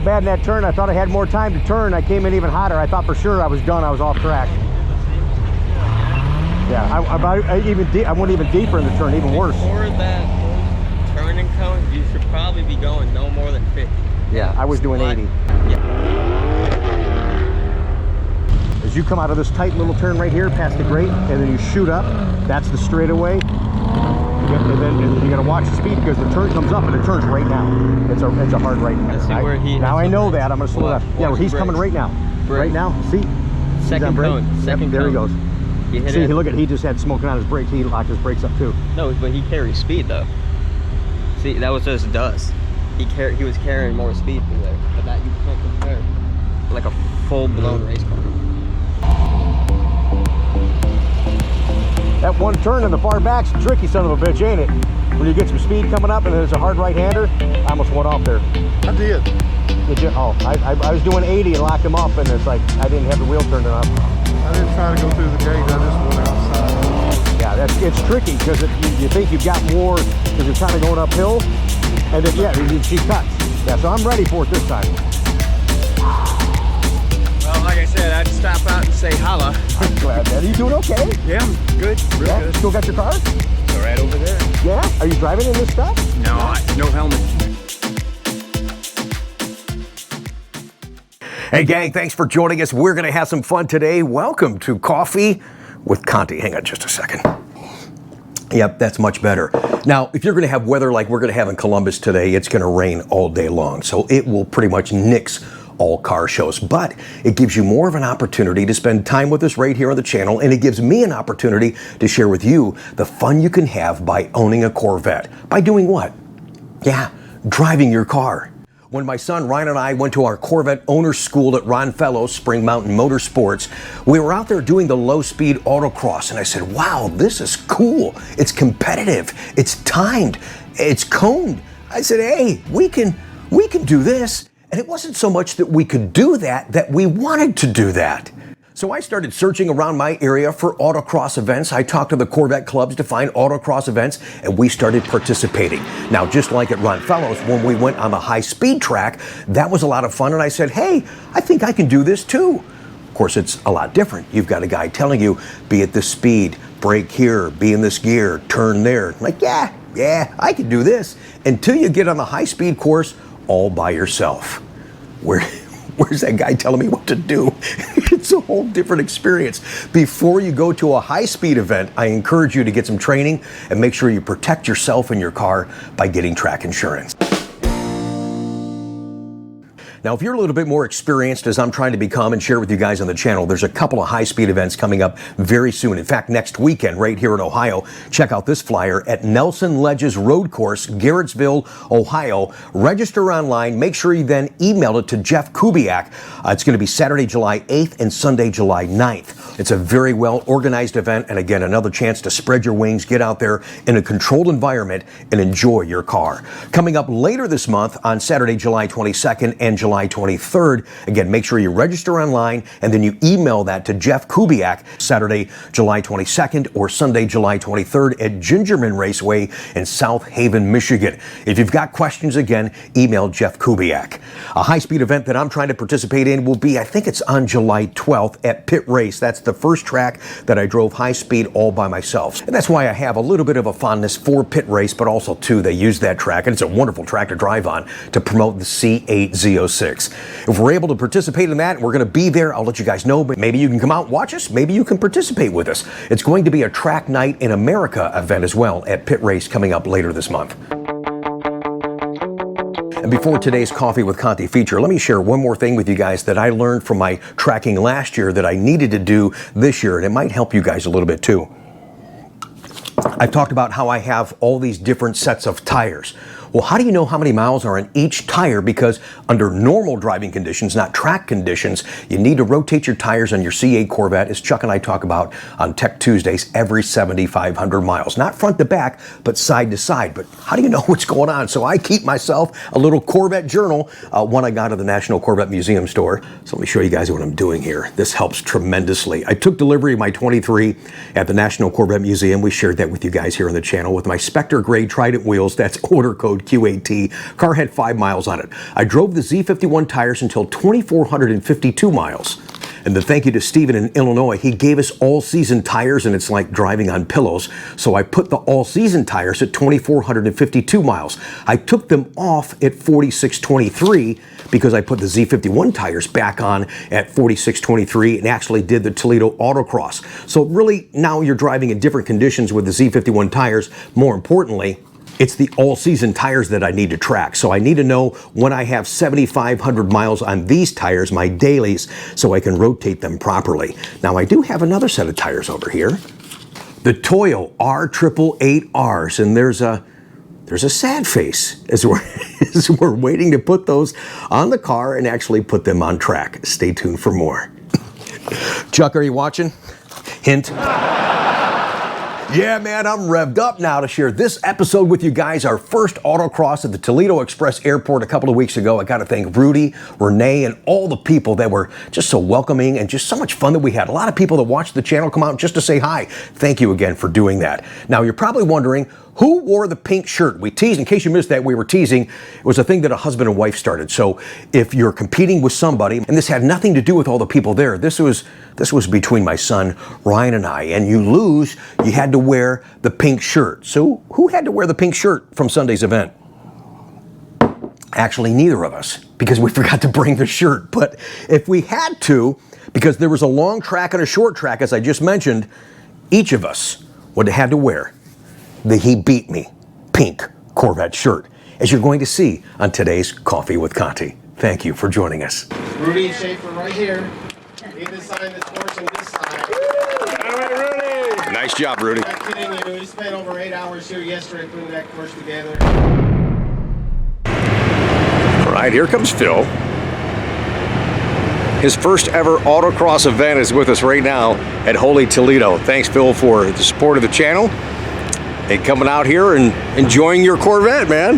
bad in that turn. I thought I had more time to turn. I came in even hotter. I thought for sure I was done. I was off track. Yeah, I went even deeper in the turn, even worse. Before that turning cone, you should probably be going no more than 50. Yeah, I was doing 80. Yeah. As you come out of this tight little turn right here, past the grate, and then you shoot up, that's the straightaway. And then you got to watch the speed because the turn comes up and it turns right now. It's a hard right. Let's see where he. Now I know that. I'm going to slow down. Yeah, where he's coming right now. Right now. See? Second cone. Second there he goes. See, look at, he just had smoking on his brakes. He locked his brakes up too. No, but he carries speed though. See, that was just dust. He was carrying more speed through there, but that you can't compare. Like a full-blown race car. That one turn in the far back's a tricky son of a bitch, ain't it? When you get some speed coming up and there's a hard right-hander, I almost went off there. I did. Oh, I was doing 80 and locked him up, and it's like I didn't have the wheel turned enough. I didn't try to go through the gate. I just went outside. Yeah, it's tricky because you think you've got more because you're kind of going uphill, and then yeah, she cuts. Yeah, so I'm ready for it this time. Well, like I said, I'd stop out and say holla. I'm glad, man. Are you doing okay? Yeah, I'm good. Real good. Still got your car? It's right over there. Yeah? Are you driving in this stuff? No, no helmet. Hey gang, thanks for joining us. We're going to have some fun today. Welcome to Coffee with Conti. Hang on just a second. Yep, that's much better. Now, if you're going to have weather like we're going to have in Columbus today, it's going to rain all day long. So it will pretty much nix all car shows, but it gives you more of an opportunity to spend time with us right here on the channel, and it gives me an opportunity to share with you the fun you can have by owning a Corvette. By doing what? Yeah, driving your car. When my son Ryan and I went to our Corvette owner school at Ron Fellows, Spring Mountain Motorsports, we were out there doing the low-speed autocross, and I said, wow, this is cool. It's competitive. It's timed. It's coned. I said, hey, we can do this. And it wasn't so much that we could do that we wanted to do that. So I started searching around my area for autocross events. I talked to the Corvette clubs to find autocross events, and we started participating. Now, just like at Ron Fellows, when we went on the high-speed track, that was a lot of fun, and I said, hey, I think I can do this too. Of course, it's a lot different. You've got a guy telling you, be at this speed, brake here, be in this gear, turn there. Like, yeah, I can do this. Until you get on the high-speed course all by yourself. Where's that guy telling me what to do? It's a whole different experience. Before you go to a high-speed event, I encourage you to get some training and make sure you protect yourself and your car by getting track insurance. Now, if you're a little bit more experienced, as I'm trying to become and share with you guys on the channel, there's a couple of high-speed events coming up very soon. In fact, next weekend, right here in Ohio, check out this flyer at Nelson Ledges Road Course, Garrettsville, Ohio. Register online. Make sure you then email it to Jeff Kubiak. It's going to be Saturday, July 8th and Sunday, July 9th. It's a very well-organized event, and again, another chance to spread your wings, get out there in a controlled environment, and enjoy your car. Coming up later this month on Saturday, July 22nd and July 23rd. Again, make sure you register online and then you email that to Jeff Kubiak, Saturday, July 22nd or Sunday, July 23rd at Gingerman Raceway in South Haven, Michigan. If you've got questions, again, email Jeff Kubiak. A high-speed event that I'm trying to participate in will be, I think it's on July 12th at Pit Race. That's the first track that I drove high-speed all by myself. And that's why I have a little bit of a fondness for Pit Race, but also, too, they use that track, and it's a wonderful track to drive on to promote the C8 Z06. If we're able to participate in that, we're going to be there. I'll let you guys know, but maybe you can come out and watch us. Maybe you can participate with us. It's going to be a Track Night in America event as well at Pit Race coming up later this month. And before today's Coffee with Conti feature, let me share one more thing with you guys that I learned from my tracking last year that I needed to do this year, and it might help you guys a little bit too. I've talked about how I have all these different sets of tires. Well, how do you know how many miles are on each tire? Because under normal driving conditions, not track conditions, you need to rotate your tires on your C8 Corvette, as Chuck and I talk about on Tech Tuesdays, every 7,500 miles. Not front to back, but side to side. But how do you know what's going on? So I keep myself a little Corvette journal, one I got at the National Corvette Museum store. So let me show you guys what I'm doing here. This helps tremendously. I took delivery of my 23 at the National Corvette Museum. We shared that with you guys here on the channel with my Spectre Gray Trident wheels. That's order code off-road Q8T. Car had 5 miles on it. I drove the Z51 tires until 2,452 miles. And the thank you to Steven in Illinois. He gave us all-season tires, and it's like driving on pillows. So I put the all-season tires at 2,452 miles. I took them off at 4,623 because I put the Z51 tires back on at 4,623 and actually did the Toledo Autocross. So really, now you're driving in different conditions with the Z51 tires. More importantly, it's the all-season tires that I need to track. So I need to know when I have 7,500 miles on these tires, my dailies, so I can rotate them properly. Now I do have another set of tires over here. The Toyo R888Rs, and there's a sad face as we're waiting to put those on the car and actually put them on track. Stay tuned for more. Chuck, are you watching? Hint. Yeah, man, I'm revved up now to share this episode with you guys. Our first autocross at the Toledo Express Airport a couple of weeks ago. I got to thank Rudy, Renee, and all the people that were just so welcoming and just so much fun that we had. A lot of people that watched the channel come out just to say hi. Thank you again for doing that. Now, you're probably wondering, who wore the pink shirt? We teased, in case you missed that, we were teasing. It was a thing that a husband and wife started. So if you're competing with somebody, and this had nothing to do with all the people there, this was between my son, Ryan, and I, and you lose, you had to wear the pink shirt. So who had to wear the pink shirt from Sunday's event? Actually, neither of us, because we forgot to bring the shirt. But if we had to, because there was a long track and a short track, as I just mentioned, each of us would have had to wear the He Beat Me pink Corvette shirt, as you're going to see on today's Coffee with Conti. Thank you for joining us. Rudy and Schaefer right here. Need to sign this course on this side. All right, Rudy. Nice job, Rudy. I'm not kidding you. We spent over 8 hours here yesterday putting that course together. All right, here comes Phil. His first ever autocross event is with us right now at Holy Toledo. Thanks, Phil, for the support of the channel and coming out here and enjoying your Corvette, man.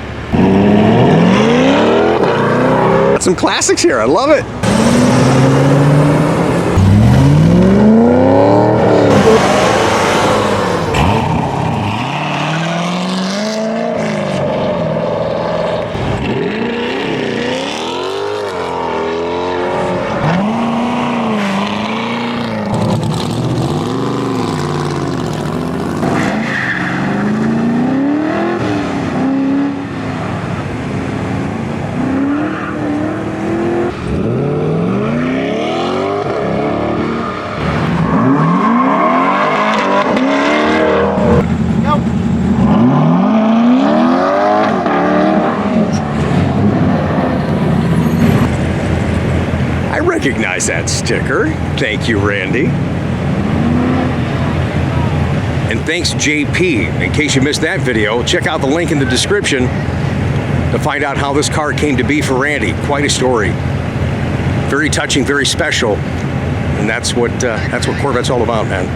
Got some classics here. I love it. Recognize that sticker. Thank you, Randy. And thanks, JP. In case you missed that video, check out the link in the description to find out how this car came to be for Randy. Quite a story. Very touching, very special. And that's what Corvette's all about, man.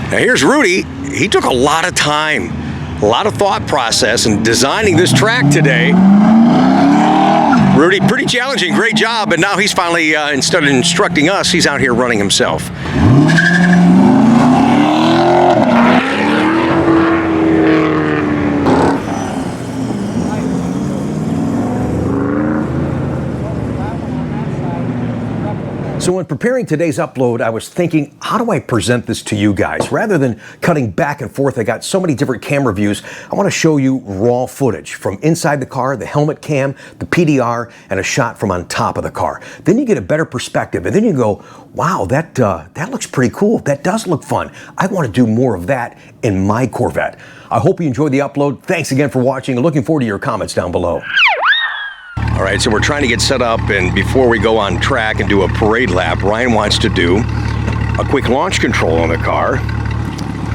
Now here's Rudy. He took a lot of time, a lot of thought process in designing this track today. Rudy, pretty challenging, great job, and now he's finally, instead of instructing us, he's out here running himself. So when preparing today's upload, I was thinking, how do I present this to you guys? Rather than cutting back and forth, I got so many different camera views. I want to show you raw footage from inside the car, the helmet cam, the PDR, and a shot from on top of the car. Then you get a better perspective, and then you go, wow, that looks pretty cool. That does look fun. I want to do more of that in my Corvette. I hope you enjoyed the upload. Thanks again for watching, and looking forward to your comments down below. All right, so we're trying to get set up, and before we go on track and do a parade lap, Ryan wants to do a quick launch control on the car.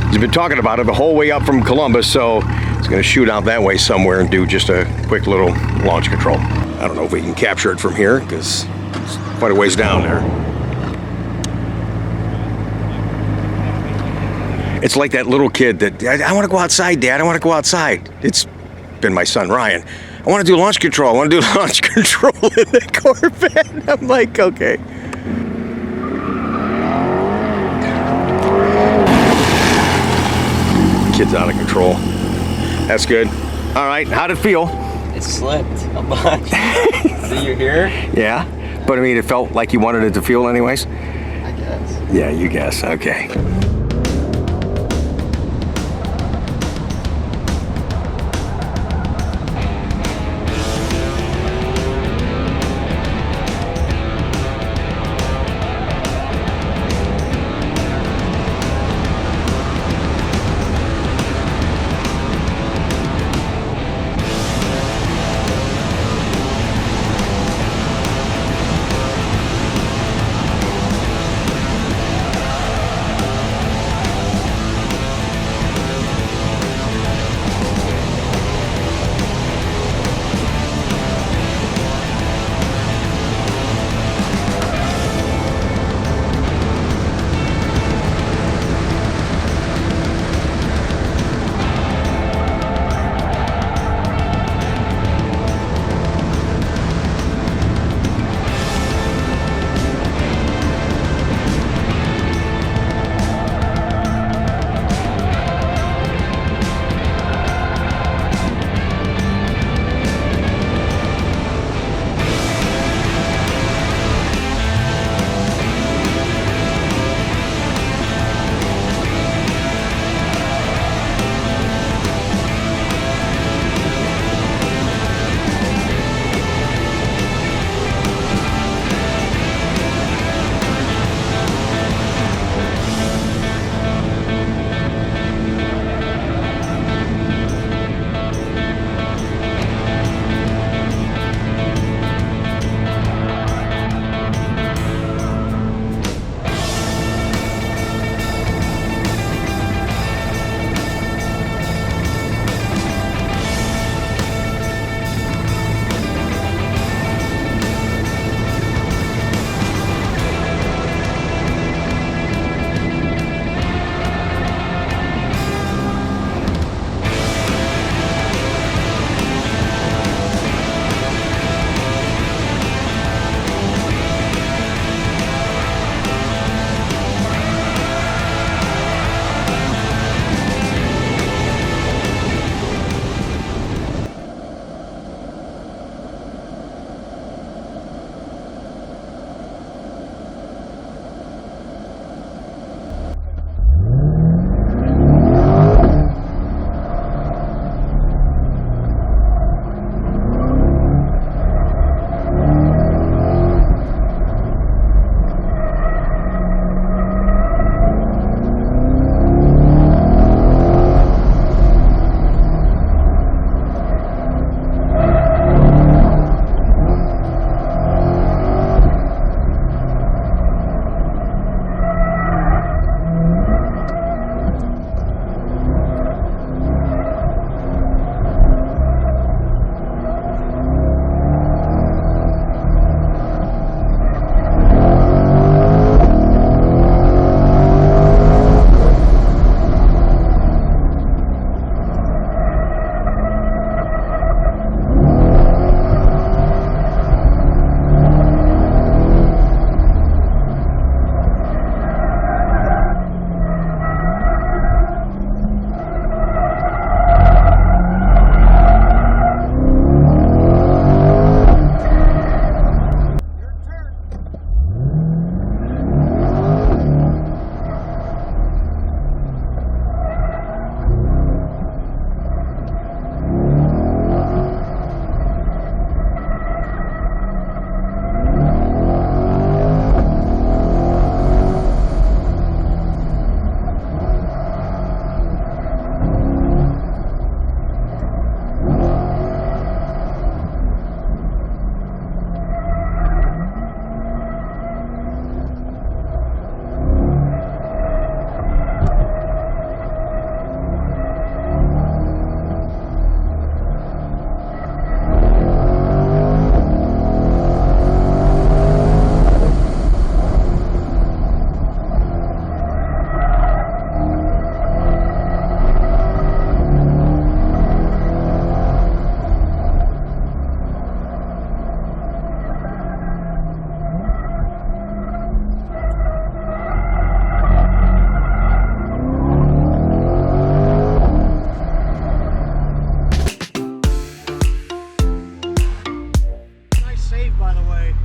He's been talking about it the whole way up from Columbus, so he's going to shoot out that way somewhere and do just a quick little launch control. I don't know if we can capture it from here, because it's quite a ways down there. It's like that little kid that, I want to go outside, Dad, I want to go outside. It's been my son, Ryan. I want to do launch control. I want to do launch control in the Corvette. I'm like, okay. Kid's out of control. That's good. All right, how'd it feel? It slipped a bunch. See, you're here? Yeah, but I mean, it felt like you wanted it to feel anyways? I guess. Yeah, you guess, okay.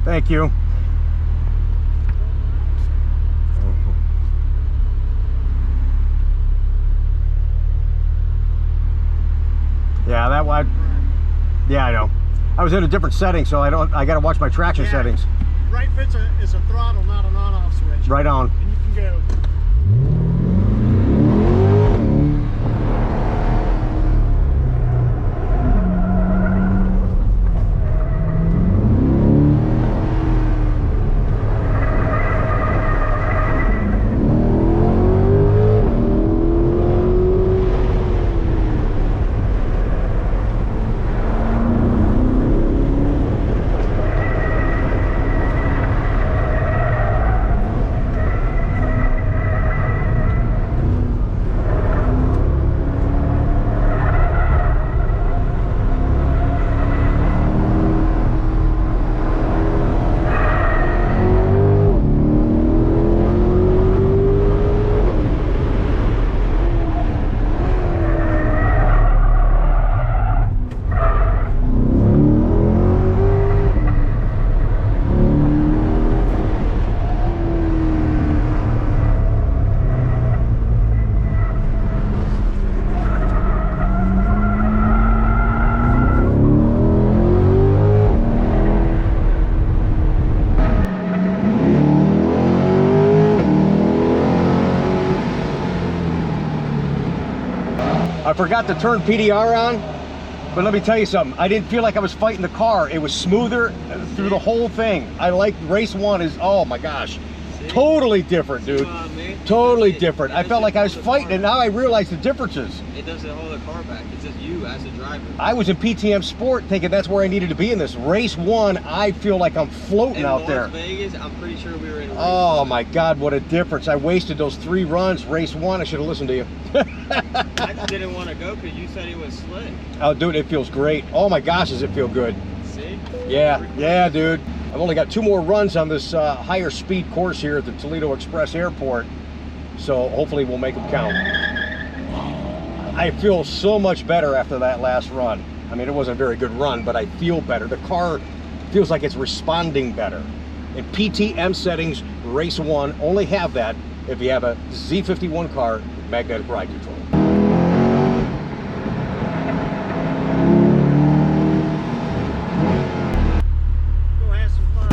Thank you. Yeah, that one. Yeah, I know. I was in a different setting, so I got to watch my traction settings. Right fits is a throttle, not an on-off switch. Right on. And you can go. I forgot to turn PDR on, but let me tell you something. I didn't feel like I was fighting the car. It was smoother through the whole thing. I like race one is, oh my gosh, totally different, dude. Totally different. I felt like I was fighting, and now I realize the differences. It doesn't hold the car back. It's just you as a driver. I was in PTM Sport thinking that's where I needed to be in this. Race one, I feel like I'm floating out there. Las Vegas, I'm pretty sure we were in race Oh one. my God, what a difference. I wasted those 3 runs. Race one, I should have listened to you. I just didn't want to go because you said it was slick. Oh, dude, it feels great. Oh my gosh, does it feel good. See? Yeah, dude. I've only got 2 more runs on this higher speed course here at the Toledo Express Airport. So hopefully we'll make them count. I feel so much better after that last run. I mean, it wasn't a very good run, but I feel better. The car feels like it's responding better. In PTM settings, race one, only have that if you have a Z51 car with magnetic ride control. Go have some fun.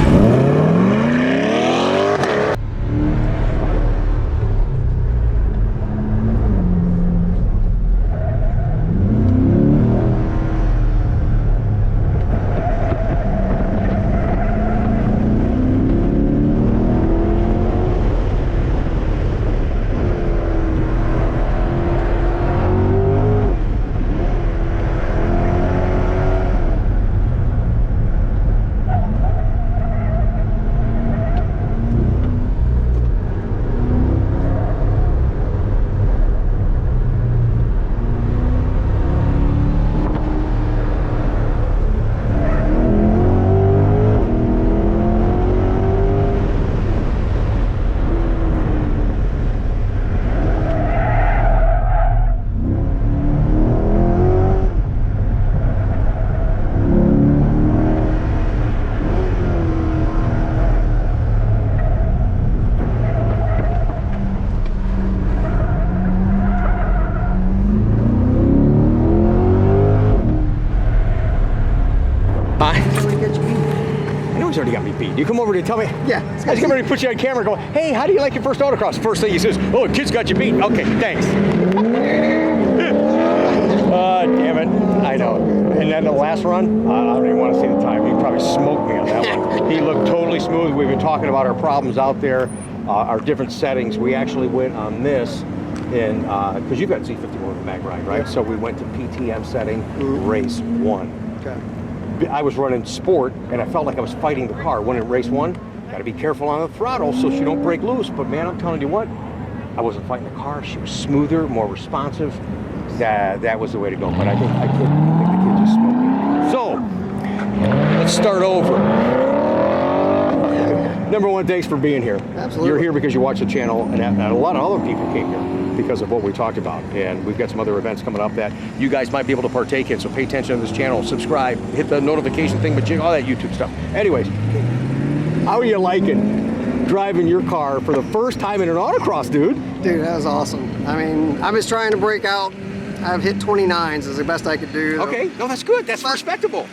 He's already got me beat. You come over to tell me. Yeah. I was getting ready to put you on camera going, hey, how do you like your first autocross? First thing he says, oh, kid's got you beat. Okay, thanks. Damn it. I know. And then the last run, I don't even want to see the time. He probably smoked me on that one. He looked totally smooth. We've been talking about our problems out there, our different settings. We actually went on this in, because you've got Z51 with Mag Ride, right? Yeah. So we went to PTM setting, race one. Okay. I was running sport and I felt like I was fighting the car. When in race one, got to be careful on the throttle so she don't break loose. But man, I'm telling you what, I wasn't fighting the car. She was smoother, more responsive. That was the way to go. But I think the kid just smoked me. So let's start over. Number one, thanks for being here. Absolutely. You're here because you watch the channel, and a lot of other people came here because of what we talked about. And we've got some other events coming up that you guys might be able to partake in. So pay attention to this channel, subscribe, hit the notification thing, but all that YouTube stuff. Anyways, How are you liking driving your car for the first time in an autocross, dude? Dude, that was awesome. I mean, I was trying to break out. I've hit 29s is the best I could do. Okay, no, that's good. That's respectable.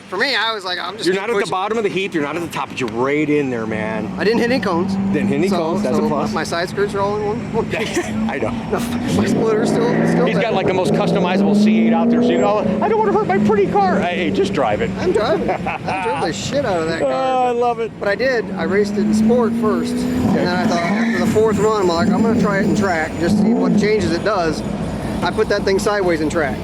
For me, I was like, I'm just. You're not at the bottom of the heap. You're not at the top, but you're right in there, man. I didn't hit any cones. Didn't hit any cones. That's a plus. My side skirts are all in one piece. I know. My splitter's still He's got like the most customizable C8 out there, so you know, I don't want to hurt my pretty car. Hey, just drive it. I'm driving it. I drove the shit out of that car. Oh, I love it. But I did. I raced it in sport first, and then I thought after the fourth run, I'm like, I'm gonna try it in track, just see what changes it does. I put that thing sideways in track.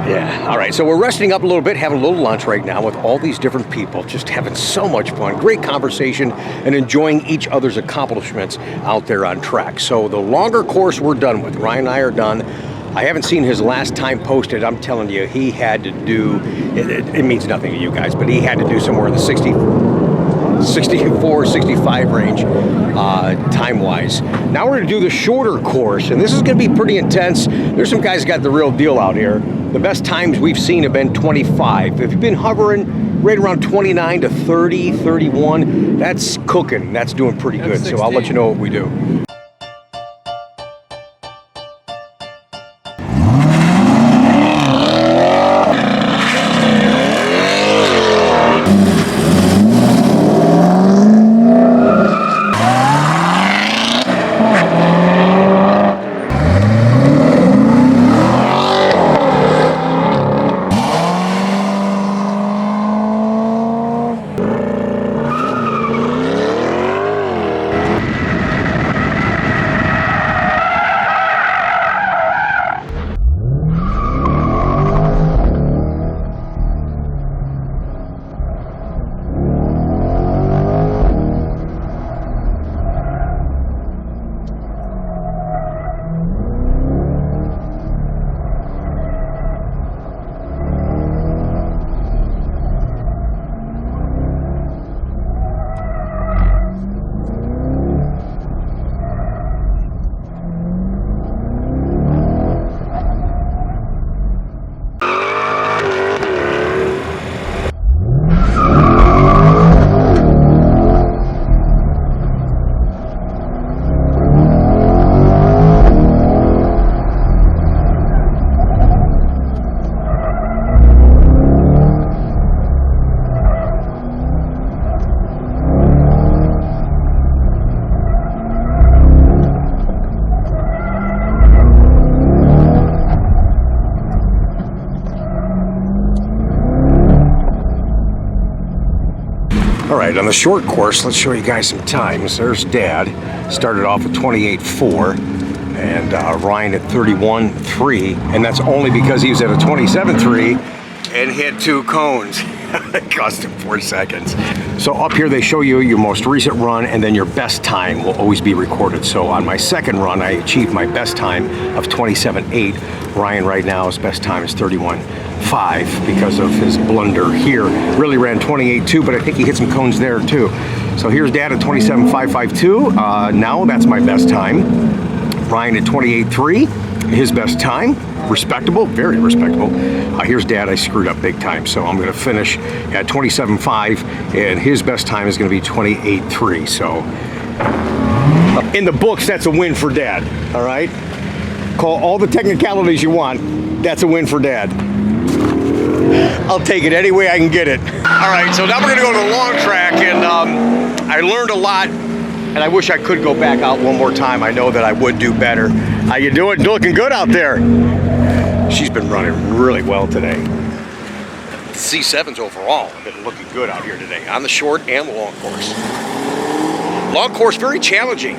Yeah, all right, so we're resting up a little bit, having a little lunch right now with all these different people, just having so much fun, great conversation, and enjoying each other's accomplishments out there on track. So the longer course we're done with. Ryan and I are done. I haven't seen his last time posted. I'm telling you, he had to do, it means nothing to you guys, but he had to do somewhere in the 64, 65 range time-wise. Now we're gonna do the shorter course, and this is gonna be pretty intense. There's some guys got the real deal out here. The best times we've seen have been 25. If you've been hovering right around 29 to 30, 31, that's cooking. That's doing pretty good. So I'll let you know what we do. All right, on the short course, let's show you guys some times. There's Dad, started off at 28.4, and Ryan at 31.3, and that's only because he was at a 27.3 and hit 2 cones. It cost him 4 seconds. So up here they show you your most recent run, and then your best time will always be recorded. So on my second run, I achieved my best time of 27.8. Ryan right now, his best time is 31.5 because of his blunder here. Really ran 28.2, but I think he hit some cones there too. So here's Dad at 27.552. Now that's my best time. Ryan at 28.3, his best time. Respectable, very respectable. Here's Dad, I screwed up big time, so I'm gonna finish at 27.5, and his best time is gonna be 28.3. So in the books, that's a win for Dad, all right? Call all the technicalities you want, that's a win for Dad. I'll take it any way I can get it. All right, so now we're gonna go to the long track, and I learned a lot, and I wish I could go back out one more time. I know that I would do better. How you doing? Looking good out there. She's been running really well today. C7s overall have been looking good out here today, on the short and the long course. Long course, very challenging,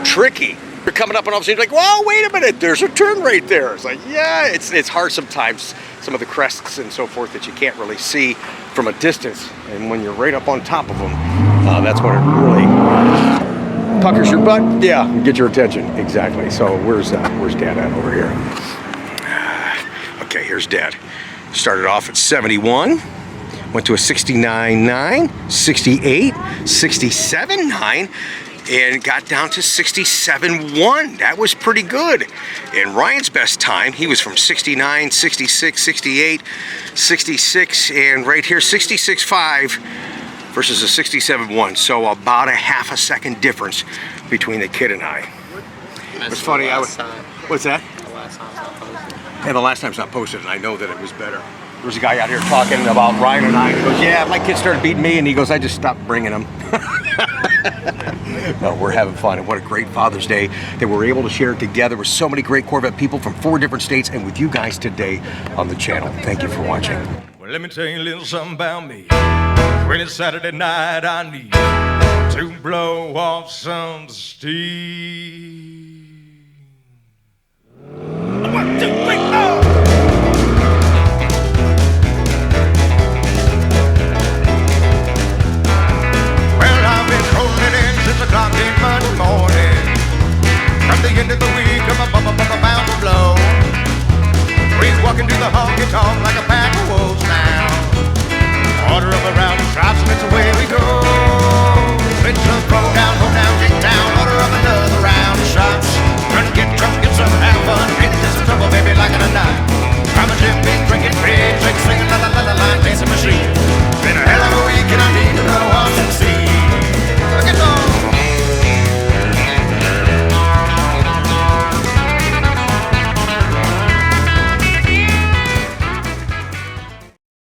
tricky. You're coming up and all of a sudden you're like, whoa, wait a minute, there's a turn right there. It's like, yeah, it's hard sometimes, some of the crests and so forth that you can't really see from a distance. And when you're right up on top of them, that's when it really puckers your butt. Yeah, get your attention, exactly. So where's Dad at over here? Okay, here's Dad. Started off at 71, went to a 69.9, 68, 67.9, and got down to 67.1. That was pretty good. And Ryan's best time, he was from 69, 66, 68, 66, and right here, 66.5 versus a 67-1. So about a half a second difference between the kid and I. It's funny. What's that? Yeah, the last time's not posted, and I know that it was better. There was a guy out here talking about Ryan and I. He goes, yeah, my kid started beating me, and he goes, I just stopped bringing him. No, we're having fun, and what a great Father's Day that we're able to share it together with so many great Corvette people from 4 different states and with you guys today on the channel. Thank you for watching. Well, let me tell you a little something about me. When it's Saturday night, I need to blow off some steam. 1, 2, 3, 4. Well, I've been rolling in since the clock came Monday morning. From the end of the week, I'm bound to blow. Breeze walking to the honky tonk